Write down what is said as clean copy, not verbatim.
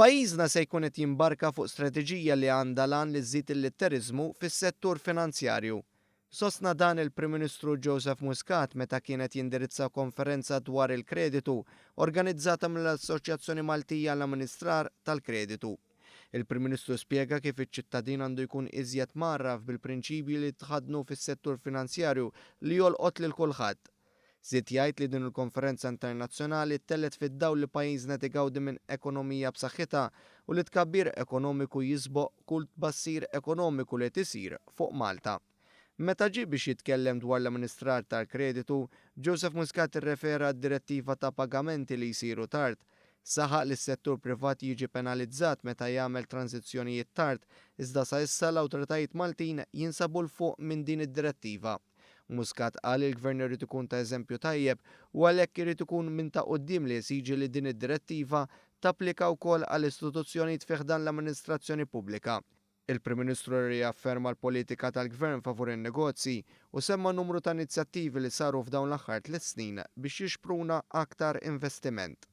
Pajjiżna se jkun qed jimbarka fuq strateġija li għandha lan li żżid il-litterizmu fis-settur finanzjarju. Sostna dan il-Prim Ministru Joseph Muscat meta kienet jindirizza konferenza dwar il-kreditu organizzata mill-Assoċjazzjoni Maltija għall-Amministrar tal-Kreditu. Il-Prim Ministru spjega kif iċ-ċittadin għandu jkun iżjed marraf bil-prinċipji li tħadnu fis-settur finanzjarju li jolqot lil kulħadd. Żied jgħid li din il-konferenza internazzjonali tellet fid-dawl li pajjiżna tigawdi minn ekonomija b'saħħitha u li tkabbir ekonomiku jisboq kull tbassir ekonomiku li tisir fuq Malta. Meta ġie biex jitkellem dwar l-Amministrar tal-Kreditu, Joseph Muscat irrefera d-direttiva ta' pagamenti li jsiru tard. Saħaq li s-settur privat jiġi penalizzat meta jagħmel tranzizzjonijiet tard, iżda sa issa l-awtoritajiet Maltin jinsabu l-fuq minn din id-direttiva. Muscat qal il-Gvern irid ikun ta' eżempju tajjeb u għalhekk irid ikun minn ta' quddiem li jesiġi li din id-direttiva tapplika wkoll għall istituzzjonijiet fih dan l-amministrazzjoni pubblika. Il-Prim Ministru riafferma l-politika tal-Gvern favur in-negozji u semma numru ta' inizjattivi li saru f'dawn l-aħħar 3 snin biex jixpruna aktar investiment.